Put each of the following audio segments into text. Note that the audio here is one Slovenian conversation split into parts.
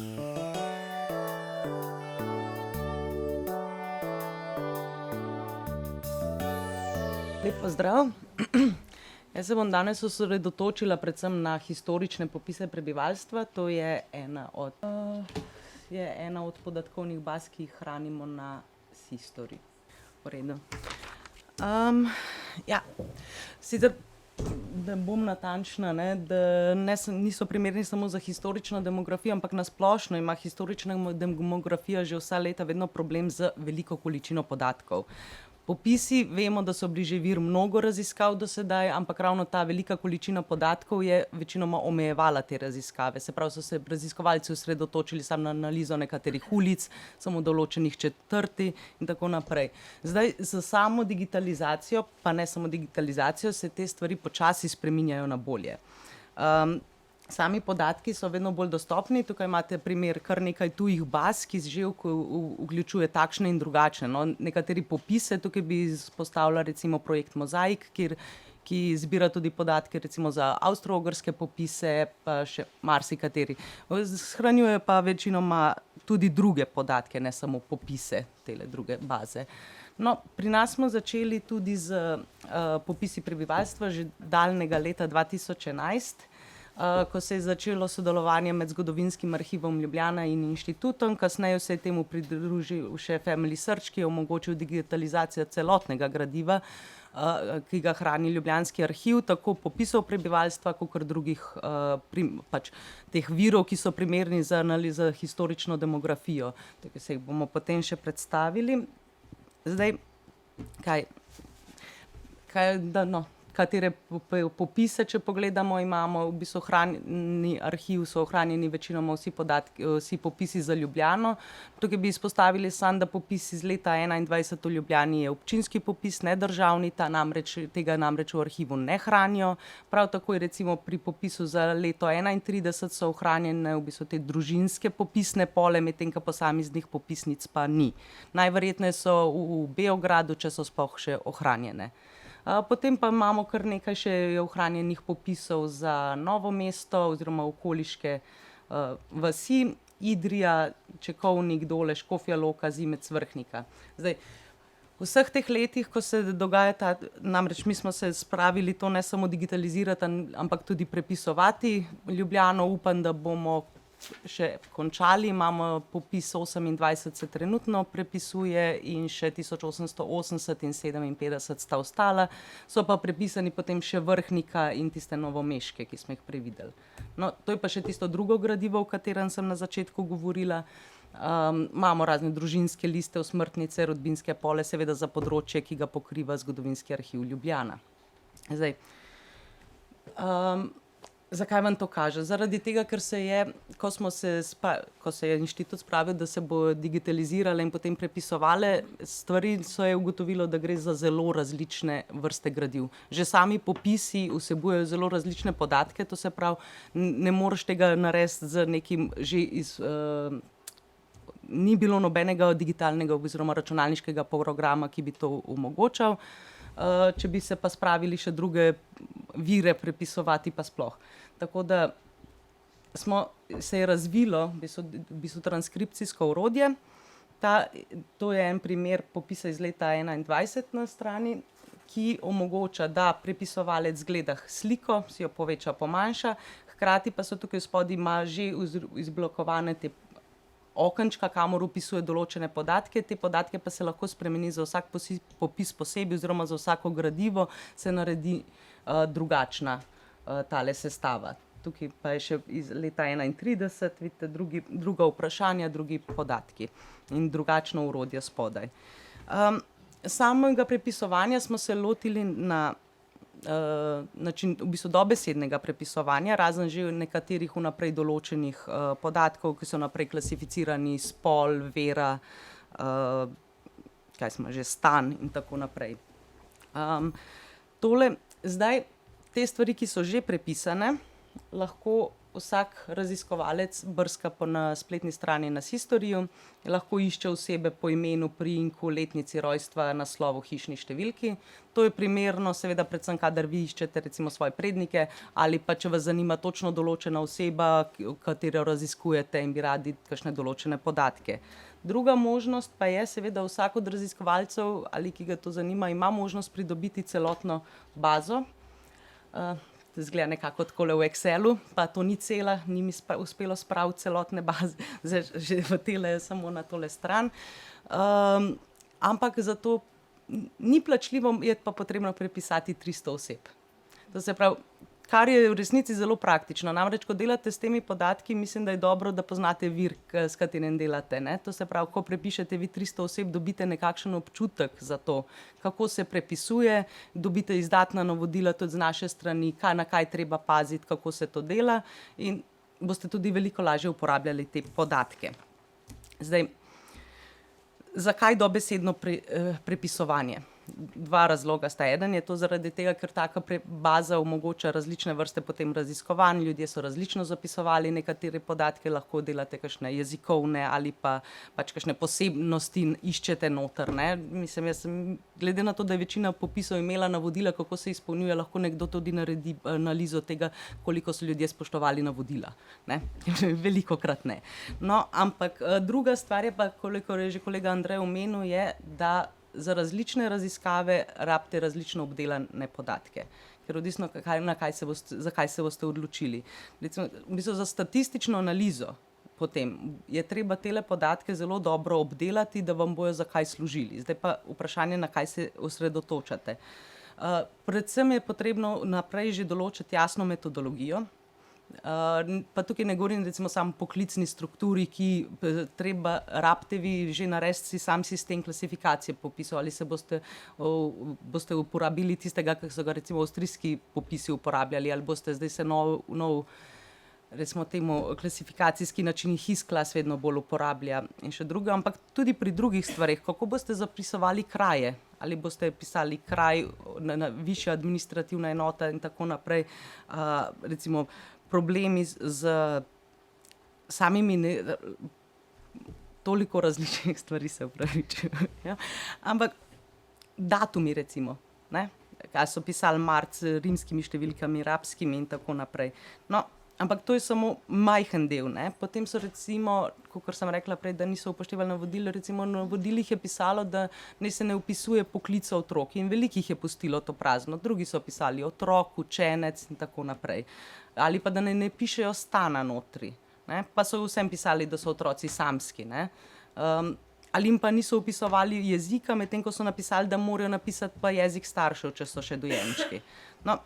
Lep pozdrav. Jaz se bom danes osredotočila predvsem na historične popise prebivalstva. To je ena od podatkovnih baz, ki jih hranimo na Systori. V redu. Ja, sicer da bom natančna, da niso primerni samo za historično demografijo, ampak na splošno ima historična demografija že vsa leta vedno problem z veliko količino podatkov. Popisi vemo, da so bili že vir mnogo raziskav do sedaj, ampak ravno ta velika količina podatkov je večinoma omejevala te raziskave. Se pravi, so se raziskovalci osredotočili samo na analizo nekaterih ulic, samo določenih četrti in tako naprej. Zdaj, z samo digitalizacijo, pa ne samo digitalizacijo, se te stvari počasi spreminjajo na bolje. Sami podatki so vedno bolj dostopni. Tukaj imate primer kar nekaj tujih baz, ki že vključuje takšne in drugačne. No, nekateri popise, tukaj bi izpostavila recimo projekt Mozaik, ki zbira tudi podatke recimo za avstro-ogrske popise, pa še marsikateri. Shranjuje pa večinoma tudi druge podatke, ne samo popise, tele druge baze. No, pri nas smo začeli tudi z popisi prebivalstva že daljnega leta 2011, ko se je začelo sodelovanje med Zgodovinskim arhivom Ljubljana in inštitutom. Kasneje se je temu pridružil še Family Search, ki je omogočil digitalizacijo celotnega gradiva, ki ga hrani Ljubljanski arhiv, tako popisov prebivalstva, kakor drugih teh virov, ki so primerni za analizo historično demografijo. Tukaj se jih bomo potem še predstavili. Zdaj, katere popise, če pogledamo, imamo v bistvu ohranjeni arhiv, so ohranjeni večinoma vsi popisi za Ljubljano. Tukaj bi izpostavili samo, da popis iz leta 2021 v Ljubljani je občinski popis, ne državni, tega namreč v arhivu ne hranijo. Prav tako je recimo pri popisu za leto 2031 so ohranjene v bistvu te družinske popisne pole, medtem ko posameznih popisnic pa ni. Najverjetneje so v Beogradu, če so sploh še ohranjene. Potem pa imamo kar nekaj še ohranjenih popisov za Novo mesto oziroma okoliške vasi, Idrija, Čekovnik, Dole, Škofja Loka, Zimec, Vrhnika. Zdaj, v vseh teh letih, ko se dogaja namreč mi smo se spravili to ne samo digitalizirati, ampak tudi prepisovati Ljubljano. Upam, da bomo še končali. Imamo popis 28 se trenutno prepisuje in še 1880 in 57 sta ostala. So pa prepisani potem še Vrhnika in tiste novomeške, ki smo jih prej videli. No, to je pa še tisto drugo gradivo, o katerem sem na začetku govorila. Imamo razne družinske liste, osmrtnice, rodbinske pole, seveda za področje, ki ga pokriva Zgodovinski arhiv Ljubljana. Zdaj, zakaj vam to kaže? Zaradi tega, ker ko se je inštitut spravil, da se bo digitalizirale in potem prepisovale stvari, se je ugotovilo, da gre za zelo različne vrste gradiv. Že sami popisi vsebujejo zelo različne podatke, to se pravi, ne moreš tega narediti z nekim ni bilo nobenega digitalnega oziroma računalniškega programa, ki bi to omogočal. Če bi se pa spravili še druge vire prepisovati, pa sploh. Tako da se je razvilo v bistvu transkripcijsko orodje. To je en primer popisa iz leta 2021 na strani, ki omogoča, da prepisovalec gleda sliko, si jo poveča, pomanjša, hkrati pa so tukaj spodaj ima že izblokovane te okenčka, kamor vpisuje določene podatke. Te podatke pa se lahko spremeni za vsak popis posebej oziroma za vsako gradivo se naredi drugačna tale sestava. Tukaj pa je še iz leta 2031, vidite, druga vprašanja, drugi podatki in drugačno orodje spodaj. Samega prepisovanja smo se lotili na način v bistvu dobesednega prepisovanja, razen že nekaterih vnaprej določenih podatkov, ki so naprej klasificirani, spol, vera, stan in tako naprej. Zdaj, te stvari, ki so že prepisane, lahko vsak raziskovalec brska na spletni strani na Historiju, lahko išče osebe po imenu, priimku, letnici rojstva, naslovu, hišni številki. To je primerno, seveda, predvsem, kadar vi iščete recimo svoje prednike ali pa če vas zanima točno določena oseba, katero raziskujete in bi radi kakšne določene podatke. Druga možnost pa je, seveda, vsak od raziskovalcev ali ki ga to zanima, ima možnost pridobiti celotno bazo. Zgleda nekako takole v Excelu, pa to ni cela, ni mi uspelo spraviti celotne baze, zdaj že v tele samo na tole stran. Ampak za to ni plačljivo, je pa potrebno prepisati 300 oseb. To se pravi, kar je v resnici zelo praktično. Namreč, ko delate s temi podatki, mislim, da je dobro, da poznate vir, s katerim delate, ne. To se pravi, ko prepišete vi 300 oseb, dobite nekakšen občutek za to, kako se prepisuje, dobite izdatna navodila tudi z naše strani, na kaj treba paziti, kako se to dela in boste tudi veliko lažje uporabljali te podatke. Zdaj, zakaj dobesedno prepisovanje? Dva razloga sta. Eden je to zaradi tega, ker taka baza omogoča različne vrste potem raziskovanj, ljudje so različno zapisovali nekatere podatke, lahko delate kakšne jezikovne ali pa pač kakšne posebnosti iščete noter, ne. Mislim, jaz sem, glede na to, da je večina popisov imela navodila, kako se izpolnjuje, lahko nekdo tudi naredi analizo tega, koliko so ljudje spoštovali navodila, ne. Velikokrat ne. No, ampak druga stvar je pa, kolikor je že kolega Andrej omenil, je, da za različne raziskave rabite različno obdelane podatke, ker odvisno, za kaj se boste odločili. Recimo, v bistvu za statistično analizo potem je treba tele podatke zelo dobro obdelati, da vam bojo za kaj služili. Zdaj pa vprašanje, na kaj se osredotočate. Predvsem je potrebno naprej že določiti jasno metodologijo, pa tukaj ne govorim recimo samo poklicni strukturi, ki rabite vi že narediti si sam sistem klasifikacije popisov, ali se boste uporabili tistega, ki so ga recimo avstrijski popisi uporabljali, ali boste zdaj se nov recimo temu klasifikacijski način HISCLAS vedno bolj uporablja in še druga, ampak tudi pri drugih stvareh, kako boste zapisovali kraje, ali boste pisali kraj na višja administrativna enota in tako naprej, recimo problemi z samimi toliko različnih stvari, se opravičujem, ja. Ampak datumi recimo, ne, kaj so pisali marc rimskimi številkami, arabskimi in tako naprej. No, ampak to je samo majhen del, ne. Potem so recimo, kakor sem rekla prej, da niso upoštevali navodil, recimo v navodilih je pisalo, da naj se ne vpisuje poklica otrok in veliko jih je pustilo to prazno, drugi so pisali otrok, učenec in tako naprej. Ali pa da ne pišejo stana notri, ne, pa so vsem pisali, da so otroci samski, ne. Ali jim pa niso vpisovali jezika, medtem ko so napisali, da morajo napisati pa jezik staršev, če so še dojenčki. No,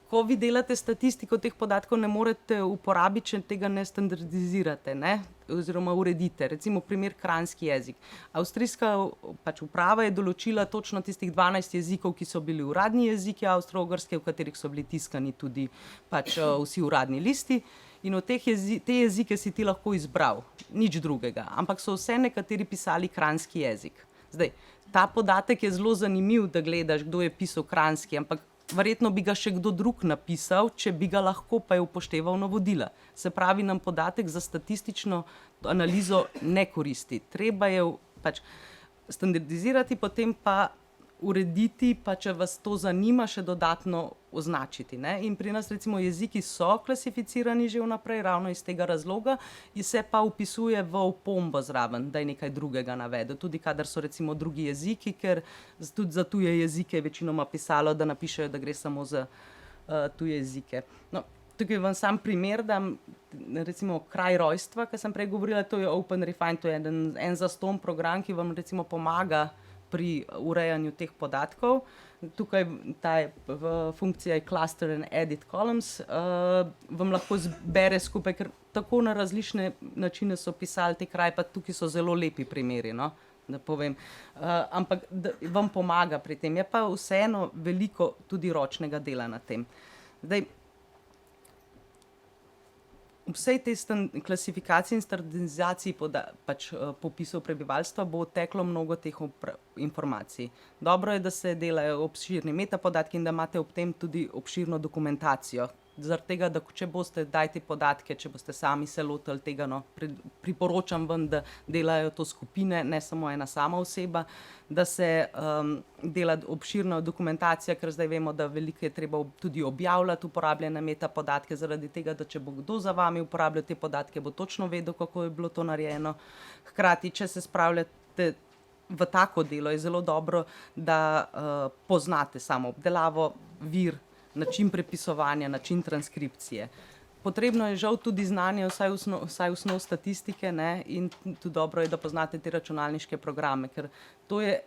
ko vi delate statistiko, teh podatkov ne morete uporabiti, če tega ne standardizirate, ne, oziroma uredite. Recimo primer kranjski jezik. Avstrijska pač uprava je določila točno tistih 12 jezikov, ki so bili uradni jeziki Avstro-Ogrske, v katerih so bili tiskani tudi pač vsi uradni listi. In od te jezike si ti lahko izbral, nič drugega. Ampak so vse nekateri pisali kranjski jezik. Zdaj, ta podatek je zelo zanimiv, da gledaš, kdo je pisal kranjski, ampak verjetno bi ga še kdo drug napisal, če bi ga lahko pa je upošteval navodila. Se pravi, nam podatek za statistično analizo ne koristi. Treba je pač standardizirati, potem pa urediti, pa če vas to zanima, še dodatno označiti, ne. In pri nas recimo jeziki so klasificirani že vnaprej, ravno iz tega razloga, in se pa vpisuje v opombo zraven, da je nekaj drugega navedel. Tudi kadar so recimo drugi jeziki, ker tudi za tuje jezike je večinoma pisalo, da napišejo, da gre samo za tuje jezike. No, tukaj vam sam primer dam, recimo kraj rojstva, ki sem prej govorila, to je OpenRefine, to je en zastonj program, ki vam recimo pomaga pri urejanju teh podatkov. Tukaj funkcija je cluster and edit columns, vam lahko zbere skupaj, ker tako na različne načine so pisali te kraje, pa tukaj so zelo lepi primeri, no, da povem. Ampak vam pomaga pri tem, je pa vseeno veliko tudi ročnega dela na tem. Zdaj, v vsej tej klasifikaciji in standardizaciji popisov prebivalstva bo teklo mnogo teh informacij. Dobro je, da se delajo obširni metapodatki in da imate ob tem tudi obširno dokumentacijo, zaradi tega, da če boste dajte podatke, če boste sami se lotili tega, no, priporočam vam, da delajo to skupine, ne samo ena sama oseba, da se dela obširna dokumentacija, ker zdaj vemo, da veliko je treba tudi objavljati uporabljene metapodatke, zaradi tega, da če bo kdo za vami uporabljal te podatke, bo točno vedel, kako je bilo to narejeno. Hkrati, če se spravljate v tako delo, je zelo dobro, da poznate samo obdelavo, vir, način prepisovanja, način transkripcije. Potrebno je žal tudi znanje, vsaj osnov statistike, ne, in tudi dobro je, da poznate te računalniške programe, ker to je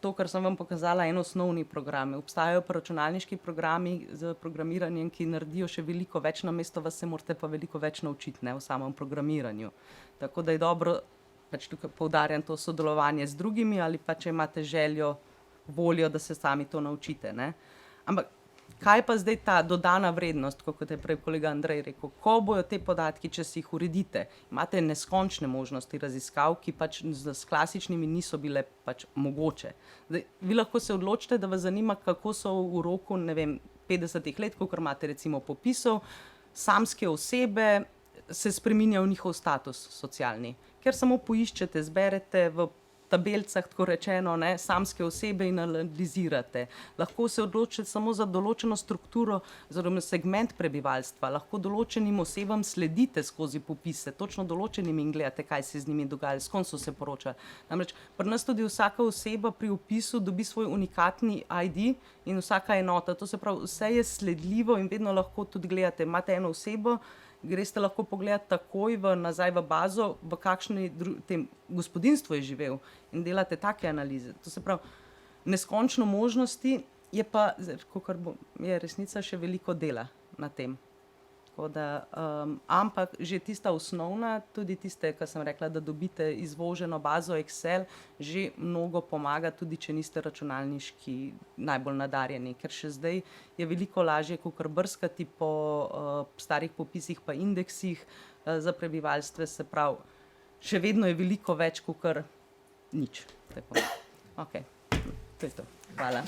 to, kar sem vam pokazala, en osnovni program. Obstajajo pa računalniški programi z programiranjem, ki naredijo še veliko več, namesto vas se morate pa veliko več naučiti, ne, v samem programiranju. Tako da je dobro, pač tukaj poudarjam to sodelovanje z drugimi ali pa če imate željo, voljo, da se sami to naučite, ne. Ampak kaj pa zdaj ta dodana vrednost, kot je prej kolega Andrej rekel, ko bojo te podatki, če si jih uredite, imate neskončne možnosti raziskav, ki pač s klasičnimi niso bile pač mogoče. Zdaj, vi lahko se odločite, da vas zanima, kako so v roku, ne vem, 50 let, kakor imate recimo popisov, samske osebe se spreminja v njihov status socialni. Ker samo poiščete, zberete v tabelcah, tako rečeno, ne, samske osebe in analizirate. Lahko se odločite samo za določeno strukturo, oziroma segment prebivalstva, lahko določenim osebam sledite skozi popise, točno določenim in gledate, kaj se z njimi dogaja, s kom so se poročali. Namreč pri nas tudi vsaka oseba pri opisu dobi svoj unikatni ID in vsaka enota, to se pravi, vse je sledljivo in vedno lahko tudi gledate, imate eno osebo, greste lahko pogledati takoj nazaj v bazo, v kakšni tem gospodinjstvu je živel in delate take analize. To se pravi, neskončno možnosti, je pa, kakor je resnica, še veliko dela na tem. Tako da, ampak že tista osnovna, tudi tiste, kar sem rekla, da dobite izvoženo bazo Excel, že mnogo pomaga, tudi če niste računalniški najbolj nadarjeni, ker še zdaj je veliko lažje, kakor brskati po starih popisih pa indeksih za prebivalstvo, se pravi, še vedno je veliko več, kakor nič. Tako. Ok, to je to. Hvala.